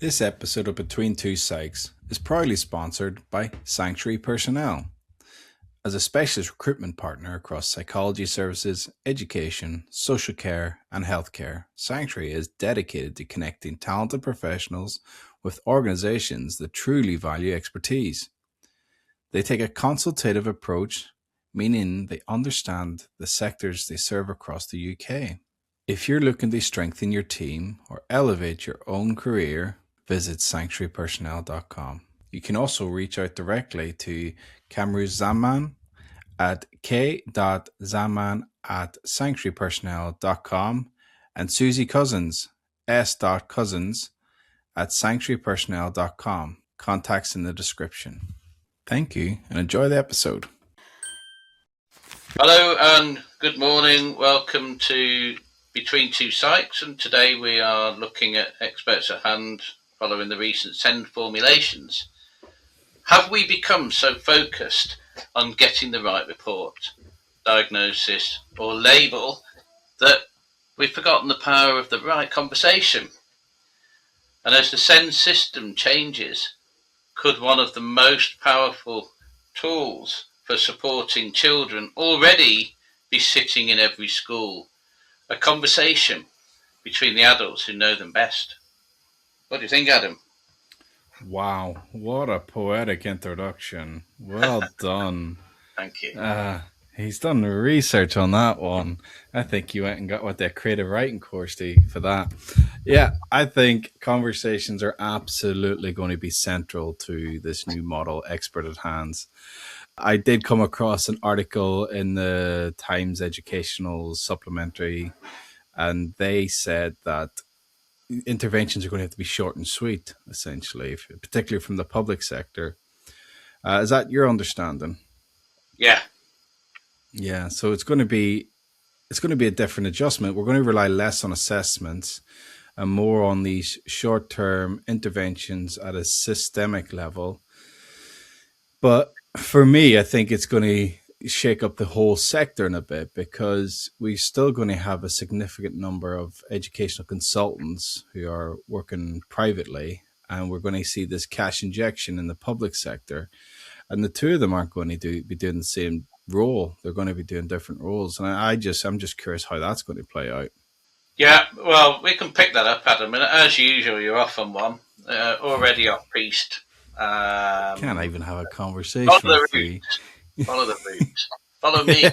This episode of Between Two Psychs is proudly sponsored by Sanctuary Personnel. As a specialist recruitment partner across psychology services, education, social care, and healthcare, Sanctuary is dedicated to connecting talented professionals with organizations that truly value expertise. They take a consultative approach, meaning they understand the sectors they serve across the UK. If you're looking to strengthen your team or elevate your own career, visit sanctuarypersonnel.com. You can also reach out directly to Kamru Zaman at k.zaman@sanctuarypersonnel.com and Susie Cousins, s.cousins at sanctuarypersonnel.com. Contacts in the description. Thank you and enjoy the episode. Hello and good morning. Welcome to Between Two Psychs, and today we are looking at experts at hand following the recent S.E.N.D formulations. Have we become so focused on getting the right report, diagnosis or label that we've forgotten the power of the right conversation? And as the S.E.N.D system changes, could one of the most powerful tools for supporting children already be sitting in every school? A conversation between the adults who know them best. What do you think, Adam? Wow, what a poetic introduction. Well done. Thank you. He's done the research on that one. I think you went and got their creative writing course for that. Yeah, I think conversations are absolutely going to be central to this new model, Expert at Hands. I did come across an article in the Times Educational Supplementary, and they said that interventions are going to have to be short and sweet, essentially, particularly from the public sector. Is that your understanding? Yeah. Yeah, so it's going to be a different adjustment. We're going to rely less on assessments and more on these short-term interventions at a systemic level. But for me, I think it's going to shake up the whole sector in a bit, because we're still going to have a significant number of educational consultants who are working privately, and we're going to see this cash injection in the public sector. And the two of them aren't going to be doing the same role. They're going to be doing different roles. And I'm just curious how that's going to play out. Yeah, well, we can pick that up, Adam. And as usual, you're off on one. Already off piste. Can't even have a conversation. Follow the route. Follow me.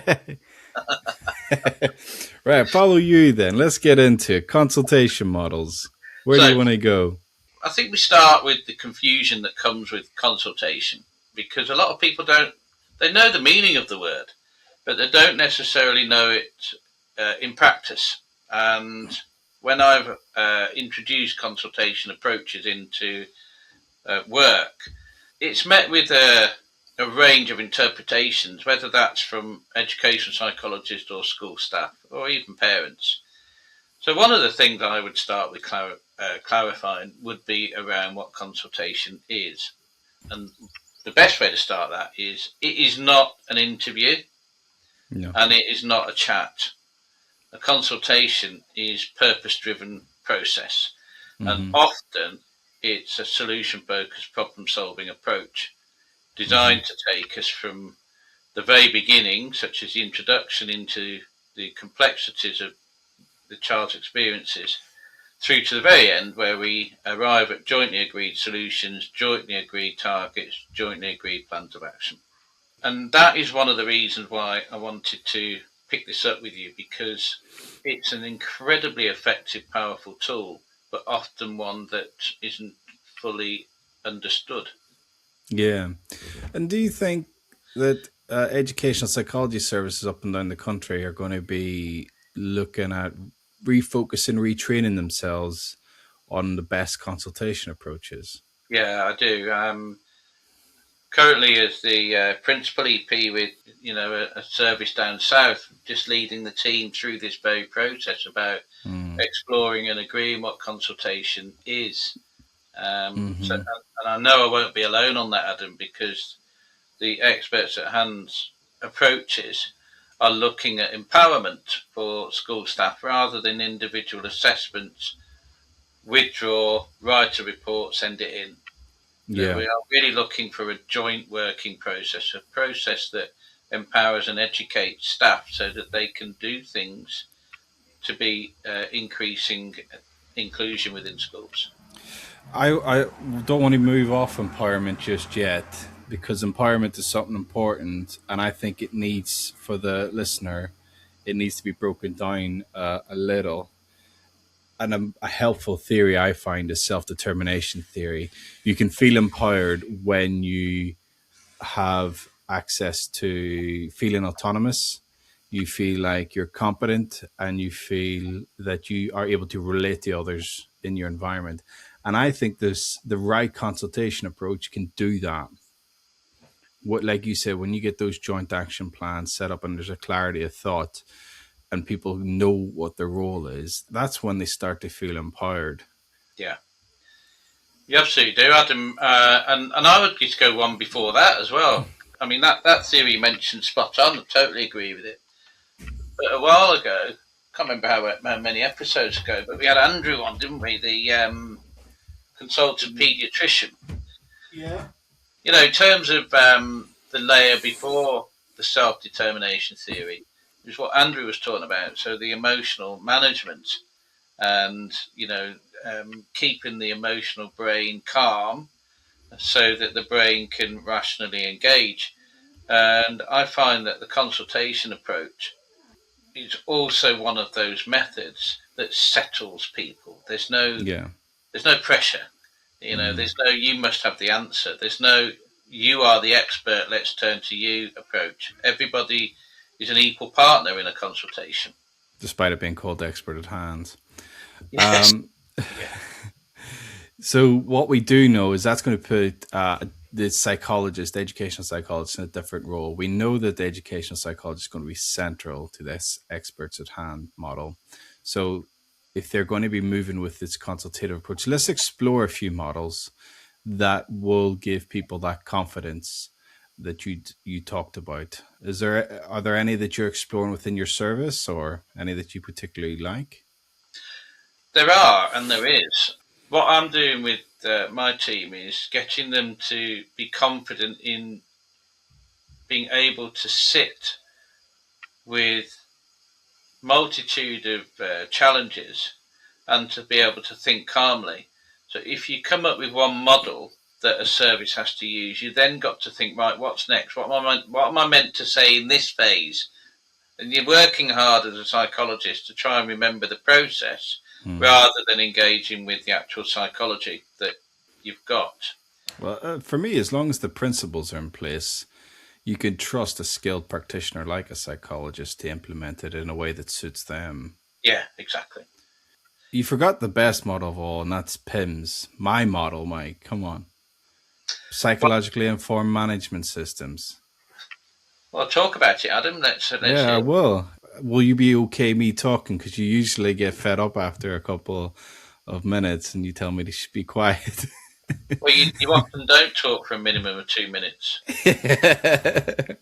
Right, follow you then. Let's get into consultation models. Where do you want to go? I think we start with the confusion that comes with consultation, because a lot of people they know the meaning of the word, but they don't necessarily know it in practice. And when I've introduced consultation approaches into work, it's met with a range of interpretations, whether that's from educational psychologists or school staff or even parents. So one of the things I would start with clarifying would be around what consultation is. And the best way to start that is it is not an interview. No. And it is not a chat. A consultation is purpose-driven process. Mm-hmm. And often it's a solution-focused problem-solving approach designed to take us from the very beginning, such as the introduction into the complexities of the child's experiences, through to the very end, where we arrive at jointly agreed solutions, jointly agreed targets, jointly agreed plans of action. And that is one of the reasons why I wanted to pick this up with you, because it's an incredibly effective, powerful tool, but often one that isn't fully understood. Yeah. And do you think that educational psychology services up and down the country are going to be looking at refocusing, retraining themselves on the best consultation approaches? Yeah, I do. Currently, as the principal EP with a service down south, just leading the team through this very process about exploring and agreeing what consultation is. So, and I know I won't be alone on that, Adam, because the experts at hand's approaches are looking at empowerment for school staff rather than individual assessments withdraw, write a report, send it in. That Yeah. we are really looking for a joint working process, a process that empowers and educates staff so that they can do things to be increasing inclusion within schools. I don't want to move off empowerment just yet because empowerment is something important, and I think it needs, for the listener, it needs to be broken down a little. And a helpful theory I find is self-determination theory. You can feel empowered when you have access to feeling autonomous. You feel like you're competent, and you feel that you are able to relate to others in your environment. And I think this the right consultation approach can do that. What, like you said, when you get those joint action plans set up and there's a clarity of thought and people know what their role is, that's when they start to feel empowered. Yeah, you absolutely do, Adam. And I would just go one before that as well. I mean, that theory you mentioned, spot on. I totally agree with it. But a while ago, can't remember how many episodes ago, but we had Andrew on, didn't we? The consultant paediatrician. Yeah. You know, in terms of the layer before the self-determination theory, is what Andrew was talking about. So the emotional management and, keeping the emotional brain calm so that the brain can rationally engage. And I find that the consultation approach is also one of those methods that settles people. Yeah. There's no pressure. There's no you must have the answer. There's no you are the expert, let's turn to you approach. Everybody is an equal partner in a consultation. Despite it being called expert at hand. Yes. Yeah. So what we do know is that's going to put the psychologist, the educational psychologist, in a different role. We know that the educational psychologist is going to be central to this experts at hand model. So if they're going to be moving with this consultative approach, let's explore a few models that will give people that confidence that you talked about. Are there any that you're exploring within your service, or any that you particularly like? There are, and there is. What I'm doing with my team is getting them to be confident in being able to sit with multitude of challenges and to be able to think calmly. So if you come up with one model that a service has to use, you then got to think, right, what's next? What am I meant to say in this phase? And you're working hard as a psychologist to try and remember the process rather than engaging with the actual psychology that you've got. Well, for me, as long as the principles are in place, you can trust a skilled practitioner like a psychologist to implement it in a way that suits them. Yeah, exactly. You forgot the best model of all, and that's PIMS. My model, Mike. Come on. Psychologically informed management systems. Well, talk about it, Adam. Let's Yeah, I will. Will you be okay me talking? Because you usually get fed up after a couple of minutes and you tell me to be quiet. Well, you often don't talk for a minimum of 2 minutes.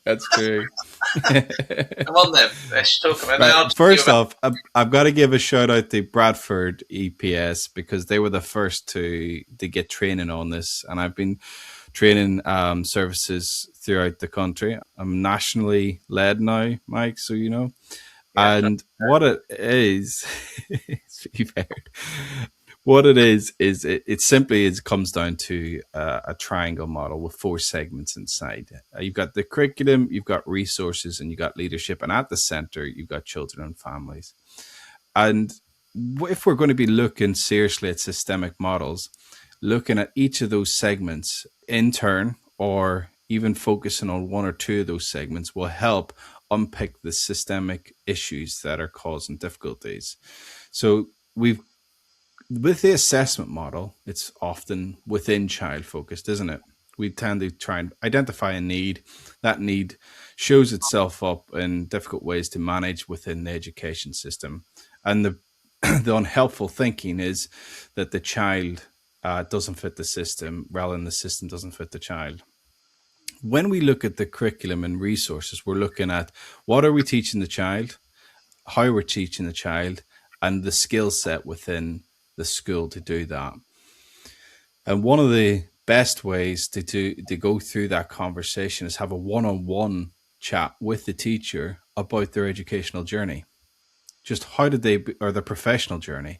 That's true. Come on then, let's talk about that. First off, I've got to give a shout out to Bradford EPS because they were the first to get training on this, and I've been training services throughout the country. I'm nationally led now, Mike, so you know. Yeah, and what it is, what it is it simply comes down to a triangle model with 4 segments inside. You've got the curriculum, you've got resources, and you've got leadership. And at the center, you've got children and families. And if we're going to be looking seriously at systemic models, looking at each of those segments in turn, or even focusing on 1 or 2 of those segments, will help unpick the systemic issues that are causing difficulties. So with the assessment model, it's often within child focused, isn't it? We tend to try and identify a need. That need shows itself up in difficult ways to manage within the education system. And the unhelpful thinking is that the child doesn't fit the system rather than the system doesn't fit the child. When we look at the curriculum and resources, we're looking at what are we teaching the child, how we're teaching the child, and the skill set within the school to do that. And one of the best ways to go through that conversation is have a one-on-one chat with the teacher about their educational journey. Just how did they, or their professional journey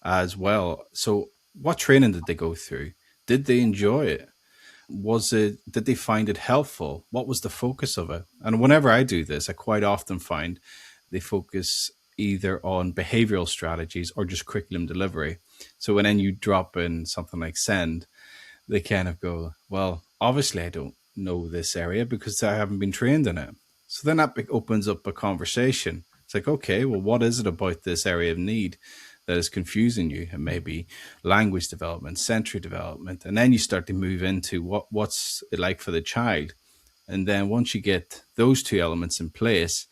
as well. So what training did they go through? Did they enjoy it? Did they find it helpful? What was the focus of it? And whenever I do this, I quite often find they focus either on behavioral strategies or just curriculum delivery. So when then you drop in something like S.E.N.D, they kind of go, well, obviously I don't know this area because I haven't been trained in it. So then that opens up a conversation. It's like, okay, well, what is it about this area of need that is confusing you? And maybe language development, sensory development. And then you start to move into what's it like for the child. And then once you get those two elements in place,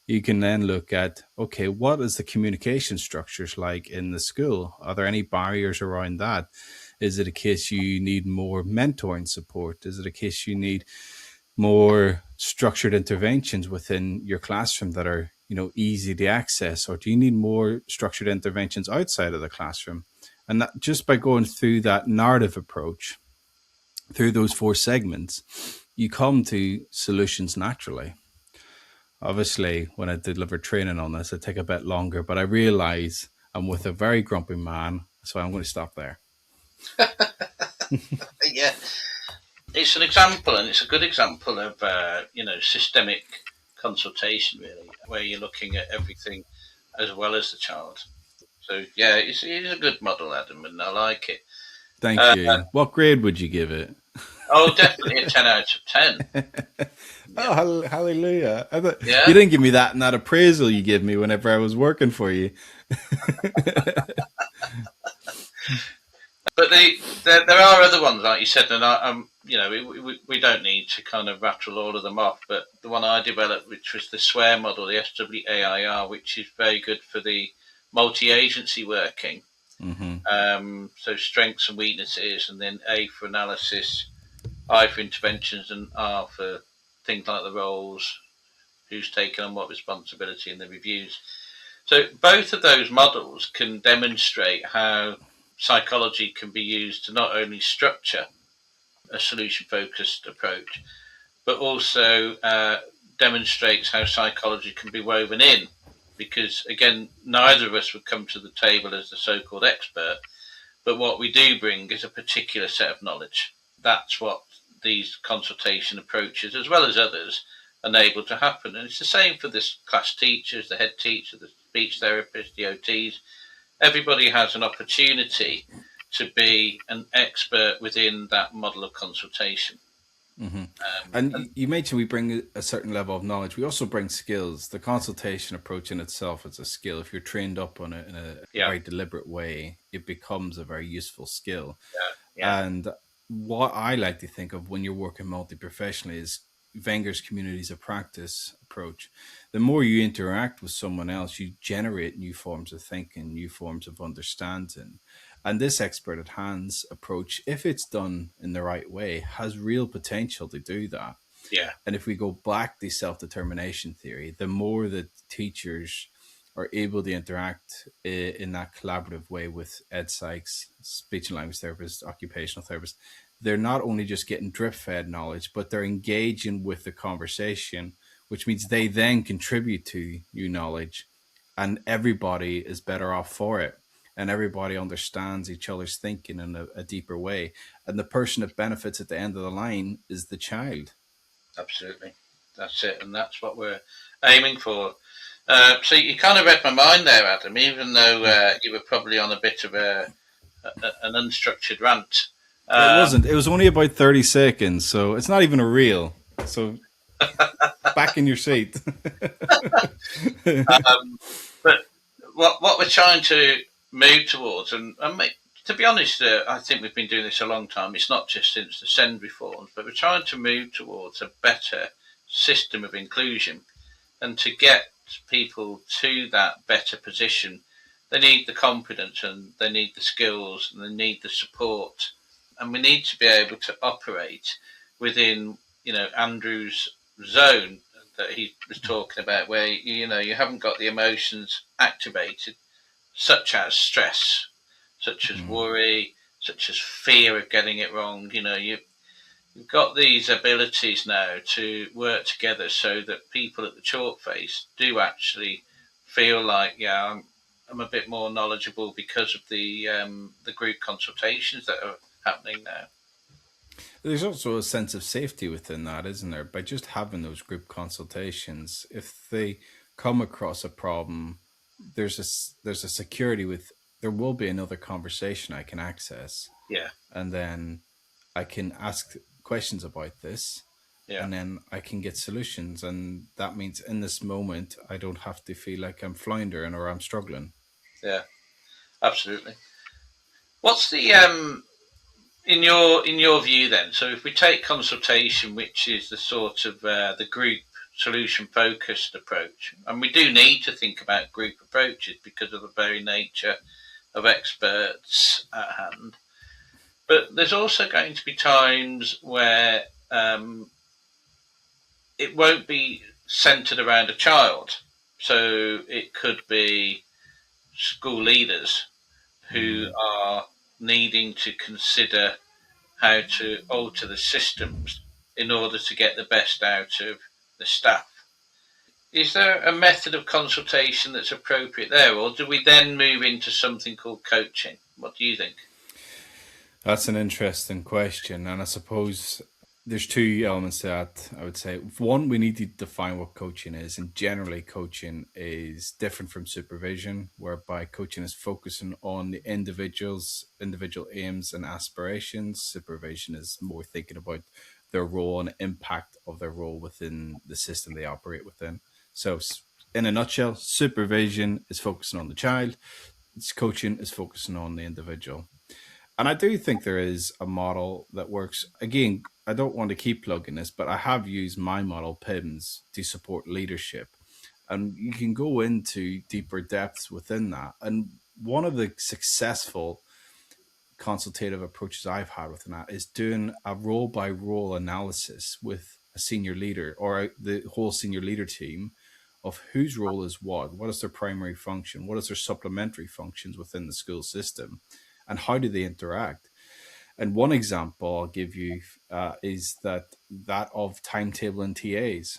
you can then look at, okay, what is the communication structures like in the school? Are there any barriers around that? Is it a case you need more mentoring support? Is it a case you need more structured interventions within your classroom that are, easy to access? Or do you need more structured interventions outside of the classroom? And that just by going through that narrative approach, through those 4 segments, you come to solutions naturally. Obviously, when I deliver training on this, it take a bit longer, but I realize I'm with a very grumpy man, so I'm going to stop there. Yeah, it's an example, and it's a good example of systemic consultation, really, where you're looking at everything as well as the child. So yeah, it is a good model, Adam, and I like it. Thank you. What grade would you give it? Oh, definitely a 10 out of 10. Yeah. Oh, hallelujah. Yeah. You didn't give me that in that appraisal you gave me whenever I was working for you. But there are other ones, like you said, and we don't need to kind of rattle all of them off. But the one I developed, which was the SWAIR model, the SWAIR, which is very good for the multi-agency working. Mm-hmm. So strengths and weaknesses, and then A for analysis, I for interventions, and R for things like the roles, who's taken on what responsibility, and the reviews. So both of those models can demonstrate how psychology can be used to not only structure a solution-focused approach, but also demonstrates how psychology can be woven in. Because, again, neither of us would come to the table as the so-called expert, but what we do bring is a particular set of knowledge. That's what these consultation approaches, as well as others, enable to happen. And it's the same for the class teachers, the head teacher, the speech therapists, the OTs. Everybody has an opportunity to be an expert within that model of consultation. Mm-hmm. And you mentioned we bring a certain level of knowledge. We also bring skills. The consultation approach in itself is a skill. If you're trained up on it in a very deliberate way, it becomes a very useful skill. Yeah. And what I like to think of when you're working multi-professionally is Wenger's communities of practice approach. The more you interact with someone else, you generate new forms of thinking, new forms of understanding. And this expert at hands approach, if it's done in the right way, has real potential to do that. Yeah. And if we go back to self-determination theory, the more that teachers are able to interact in that collaborative way with ed psychs, speech and language therapists, occupational therapists, they're not only just getting drip-fed knowledge, but they're engaging with the conversation, which means they then contribute to new knowledge, and everybody is better off for it. And everybody understands each other's thinking in a deeper way. And the person that benefits at the end of the line is the child. Absolutely. That's it. And that's what we're aiming for. So you kind of read my mind there, Adam, even though you were probably on a bit of an unstructured rant. It wasn't. It was only about 30 seconds, so it's not even a reel. So back in your seat. But what we're trying to move towards, and to be honest, I think we've been doing this a long time. It's not just since the S.E.N.D reforms, but we're trying to move towards a better system of inclusion. And to get people to that better position, they need the confidence, and they need the skills, and they need the support. And we need to be able to operate within, Andrew's zone that he was talking about, where, you haven't got the emotions activated, such as stress, such as worry, such as fear of getting it wrong. You've got these abilities now to work together so that people at the chalk face do actually feel like, yeah, I'm a bit more knowledgeable because of the group consultations that are happening now. There's also a sense of safety within that, isn't there? By just having those group consultations, if they come across a problem, there's a security with there will be another conversation I can access, Yeah, and then I can ask questions about this, yeah, and then I can get solutions. And that means in this moment, I don't have to feel like I'm floundering or I'm struggling. yeah, absolutely. What's the in your view then? So if we take consultation, which is the sort of the group solution focused approach, and we do need to think about group approaches because of the very nature of experts at hand. But there's also going to be times where it won't be centered around a child. So it could be school leaders who are needing to consider how to alter the systems in order to get the best out of the staff. Is there a method of consultation that's appropriate there, or do we then move into something called coaching? What do you think? That's an interesting question. And I suppose there's two elements to that. I would say one, we need to define what coaching is. And generally, coaching is different from supervision, whereby coaching is focusing on the individual aims and aspirations. Supervision is more thinking about their role and impact of their role within the system they operate within. So, in a nutshell, supervision is focusing on the child, coaching is focusing on the individual. And I do think there is a model that works. Again, I don't want to keep plugging this, but I have used my model, PIMS, to support leadership. And you can go into deeper depths within that. And one of the successful consultative approaches I've had within that is doing a role by role analysis with a senior leader or the whole senior leader team of whose role is what is their primary function, what is their supplementary functions within the school system, and how do they interact. And one example I'll give you is that of timetable and TAs.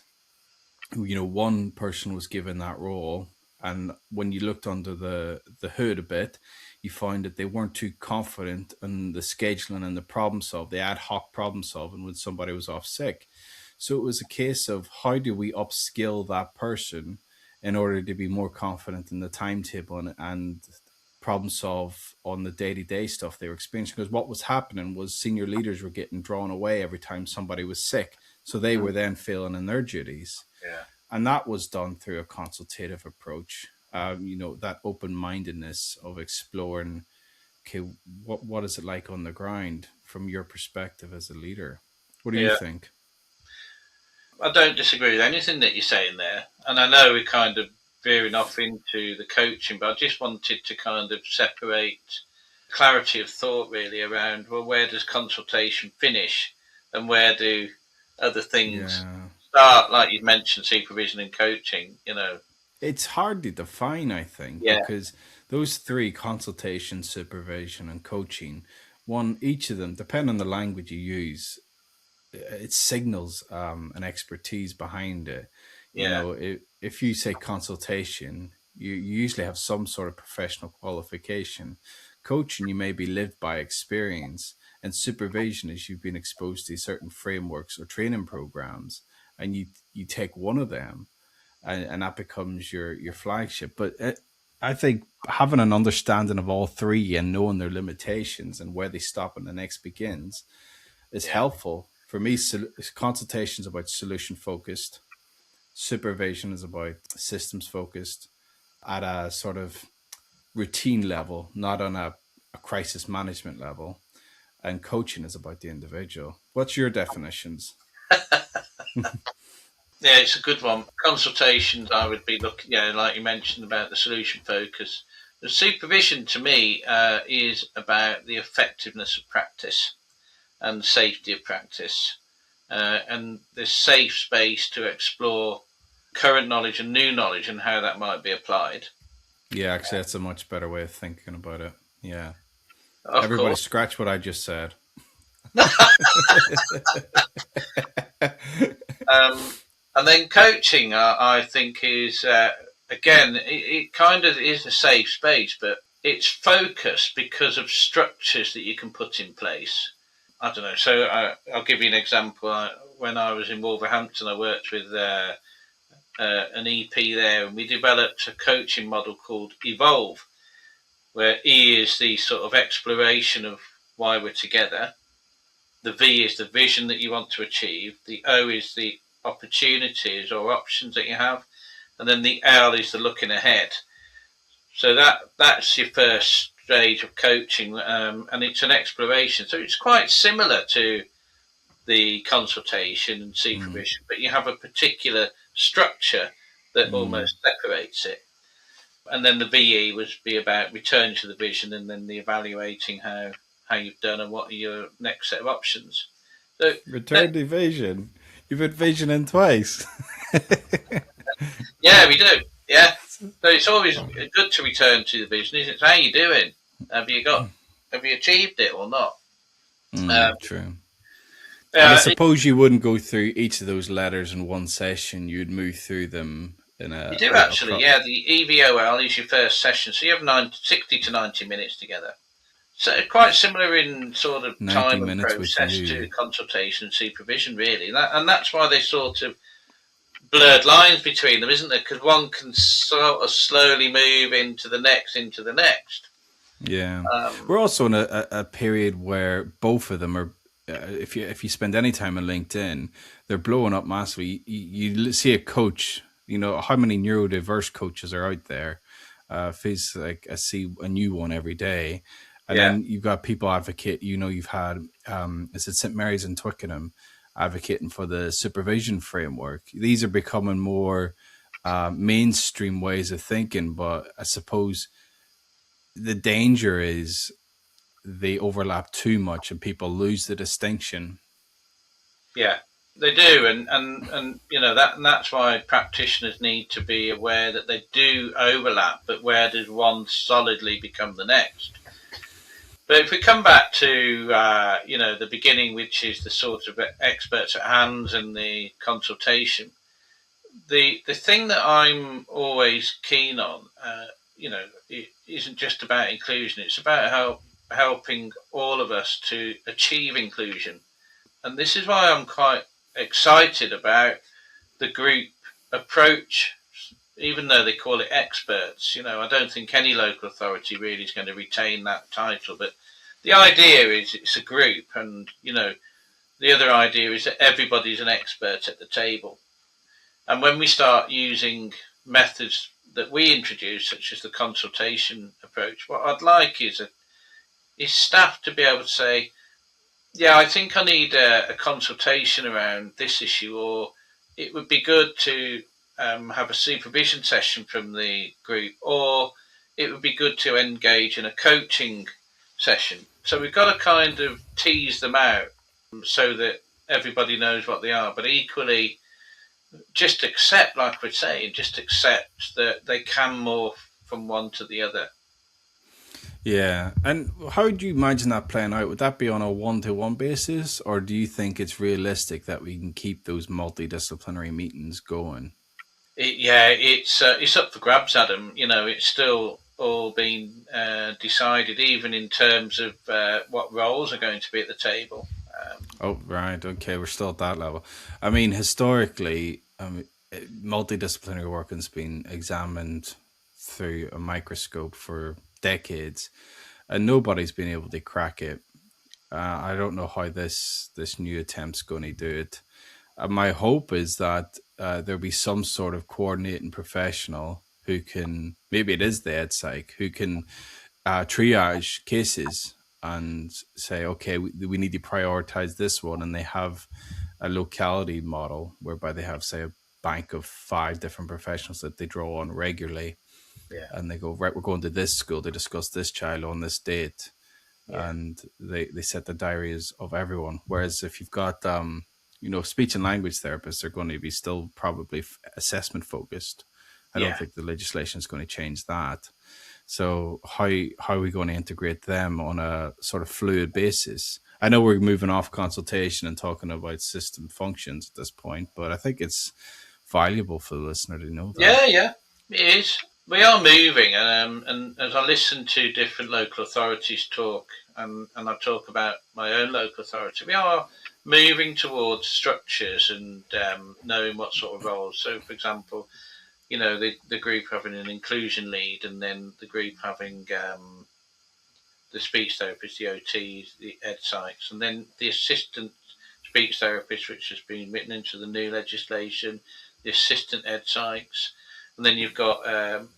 One person was given that role, and when you looked under the hood a bit, you find that they weren't too confident in the scheduling and the ad hoc problem solving when somebody was off sick. So it was a case of how do we upskill that person in order to be more confident in the timetable and problem solve on the day-to-day stuff they were experiencing, because what was happening was senior leaders were getting drawn away every time somebody was sick, so they were then failing in their duties. Yeah. And that was done through a consultative approach. That open-mindedness of exploring, okay, what is it like on the ground from your perspective as a leader? What do you Yeah. think? I don't disagree with anything that you're saying there. And I know we're kind of veering off into the coaching, but I just wanted to kind of separate clarity of thought really around, well, where does consultation finish and where do other things Yeah. start, like you mentioned, supervision and coaching, It's hard to define, I think, Yeah, because those three, consultation, supervision, and coaching, each of them, depending on the language you use, it signals an expertise behind it. yeah, If you say consultation, you usually have some sort of professional qualification. Coaching, you may be lived by experience, and supervision is you've been exposed to certain frameworks or training programs, and you take one of them, and that becomes your flagship. But I think having an understanding of all three and knowing their limitations and where they stop and the next begins is yeah, helpful. For me, consultation is about solution focused. Supervision is about systems focused at a sort of routine level, not on a crisis management level. And coaching is about the individual. What's your definitions? yeah. It's a good one. Consultations, I would be looking, like you mentioned about the solution focus. The supervision to me is about the effectiveness of practice and safety of practice, and this safe space to explore current knowledge and new knowledge and how that might be applied. Yeah, actually, that's a much better way of thinking about it. Yeah. Of Everybody course. scratch what I just said. And then coaching, I think, is again, it kind of is a safe space, but it's focused because of structures that you can put in place. I don't know. So I'll give you an example. When I was in Wolverhampton, I worked with an EP there, and we developed a coaching model called Evolve, where E is the sort of exploration of why we're together. The V is the vision that you want to achieve. The O is the opportunities or options that you have. And then the L is the looking ahead. So that's your first stage of coaching, and it's an exploration. So it's quite similar to the consultation and supervision, but you have a particular structure that almost separates it. And then the VE would be about return to the vision, and then the evaluating how you've done and what are your next set of options. So Return to vision. You've had vision in twice. yeah, we do. Yeah. So it's always good to return to the vision. Is it how you doing? Have you achieved it or not? True. And I suppose you wouldn't go through each of those letters in one session. You'd move through them in a. You do actually, yeah. The EVOL is your first session, so you have 60 to 90 minutes together. So quite similar in sort of time and process to consultation and supervision, really. And that's why they sort of blurred lines between them, isn't there? Because one can sort of slowly move into the next. Yeah. We're also in a period where both of them are, if you spend any time on LinkedIn, they're blowing up massively. You see a coach, how many neurodiverse coaches are out there? Feels like I see a new one every day. And then you've got people advocate, you've had, is it St. Mary's in Twickenham advocating for the supervision framework. These are becoming more mainstream ways of thinking, but I suppose the danger is they overlap too much and people lose the distinction. Yeah, they do. And that's why practitioners need to be aware that they do overlap, but where does one solidly become the next? But if we come back to, the beginning, which is the sort of experts at hand and the consultation, the thing that I'm always keen on, it isn't just about inclusion. It's about helping all of us to achieve inclusion. And this is why I'm quite excited about the group approach. Even though they call it experts, I don't think any local authority really is going to retain that title. But the idea is it's a group, and the other idea is that everybody's an expert at the table. And when we start using methods that we introduce, such as the consultation approach, what I'd like is staff to be able to say, yeah, I think I need a consultation around this issue, or it would be good to have a supervision session from the group, or it would be good to engage in a coaching session. So we've got to kind of tease them out so that everybody knows what they are, but equally just accept, like we're saying, that they can morph from one to the other. Yeah. And how do you imagine that playing out? Would that be on a one-to-one basis, or do you think it's realistic that we can keep those multidisciplinary meetings going? It's up for grabs, Adam. It's still all been decided, even in terms of what roles are going to be at the table. Oh, right. Okay, we're still at that level. I mean, historically, multidisciplinary work has been examined through a microscope for decades, and nobody's been able to crack it. I don't know how this new attempt's going to do it. My hope is that there'll be some sort of coordinating professional who can, maybe it is the ed psych, who can triage cases and say, okay, we need to prioritize this one. And they have a locality model whereby they have, say, a bank of 5 different professionals that they draw on regularly. Yeah. And they go, right, we're going to this school to discuss this child on this date. Yeah. And they set the diaries of everyone. Whereas if you've got, speech and language therapists are going to be still probably assessment focused. I don't think the legislation is going to change that. So how are we going to integrate them on a sort of fluid basis? I know we're moving off consultation and talking about system functions at this point, but I think it's valuable for the listener to know that. Yeah, it is. We are moving, and as I listen to different local authorities talk, and I talk about my own local authority, we are moving towards structures and knowing what sort of roles. So, for example, the group having an inclusion lead, and then the group having the speech therapist, the OTs, the ed psychs, and then the assistant speech therapist, which has been written into the new legislation, the assistant ed psychs, and then you've got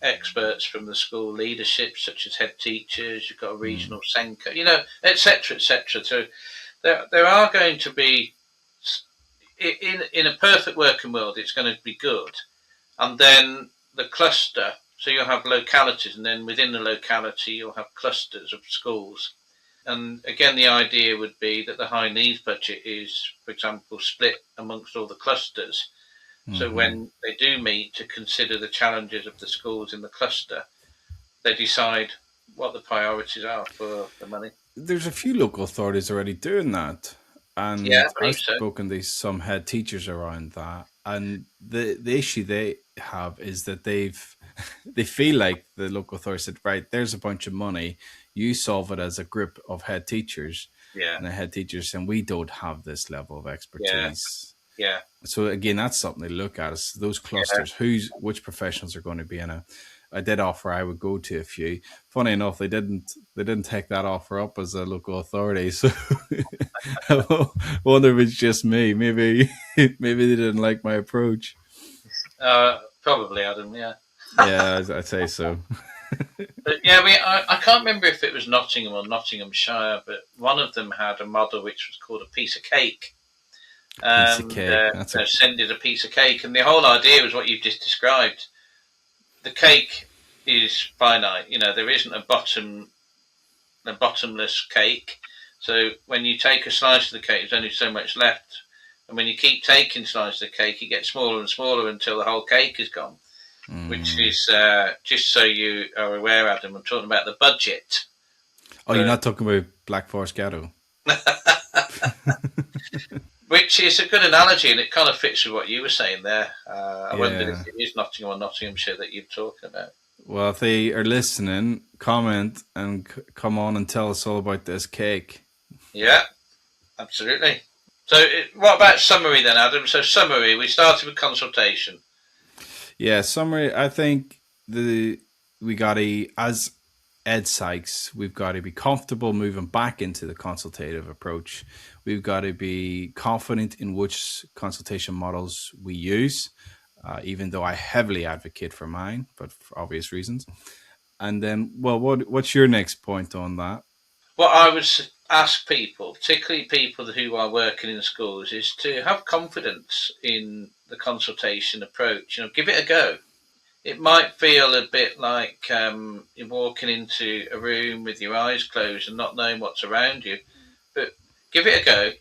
experts from the school leadership, such as head teachers. You've got a regional SENCO, etc., etc. So there are going to be, in a perfect working world, it's going to be good, and then the cluster. So you'll have localities, and then within the locality, you'll have clusters of schools. And again, the idea would be that the high needs budget is, for example, split amongst all the clusters. So when they do meet to consider the challenges of the schools in the cluster, they decide what the priorities are for the money. There's a few local authorities already doing that. And Yeah, I I've believe so. spoken to some head teachers around that. And the issue they have is that they feel like the local authority said, right, there's a bunch of money. You solve it as a group of head teachers. Yeah, And the head teachers saying, we don't have this level of expertise. yeah. So again, that's something to look at, is those clusters, which professionals are going to be in it. I did offer I would go to a few. Funny enough, they didn't take that offer up as a local authority. So I wonder if it's just me. Maybe they didn't like my approach. Probably, Adam. Yeah. Yeah, I'd say so. But yeah, I can't remember if it was Nottingham or Nottinghamshire, but one of them had a model which was called a piece of cake. Piece of cake. S.E.N.D. a piece of cake, and the whole idea was what you've just described. The cake is finite. There isn't a bottomless cake. So when you take a slice of the cake, there's only so much left. And when you keep taking slices of the cake, it gets smaller and smaller until the whole cake is gone. Which is, just so you are aware, Adam, I'm talking about the budget. Oh, you're not talking about Black Forest Ghetto? Which is a good analogy, and it kind of fits with what you were saying there. I wondered if it is Nottingham or Nottinghamshire that you're talking about. Well, if they are listening, comment and come on and tell us all about this cake. Yeah, absolutely. So what about summary then, Adam? So summary, we started with consultation. Yeah, summary, I think we got to, as ed psychs, we've got to be comfortable moving back into the consultative approach. We've got to be confident in which consultation models we use, even though I heavily advocate for mine, but for obvious reasons. And then, well, what's your next point on that? What I would ask people, particularly people who are working in schools, is to have confidence in the consultation approach. Give it a go. It might feel a bit like you're walking into a room with your eyes closed and not knowing what's around you, but give it a go,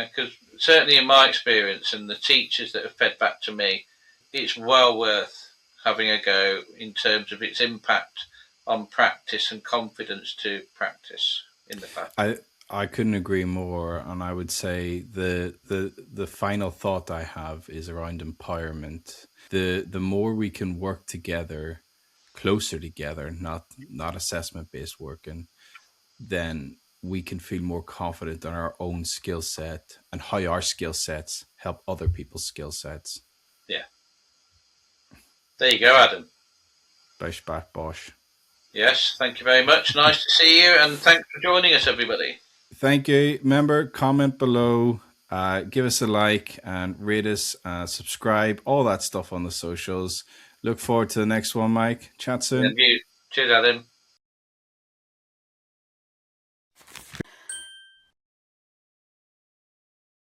because certainly in my experience and the teachers that have fed back to me, it's well worth having a go in terms of its impact on practice and confidence to practice in the past. I couldn't agree more, and I would say the final thought I have is around empowerment. The more we can work together, closer together, not assessment based working, then we can feel more confident in our own skill set and how our skill sets help other people's skill sets. Yeah. There you go, Adam. Bish back bosh. Yes, thank you very much. Nice to see you, and thanks for joining us, everybody. Thank you. Remember, comment below, give us a like, and rate us, subscribe, all that stuff on the socials. Look forward to the next one, Mike. Chat soon. Thank you. Cheers, Adam.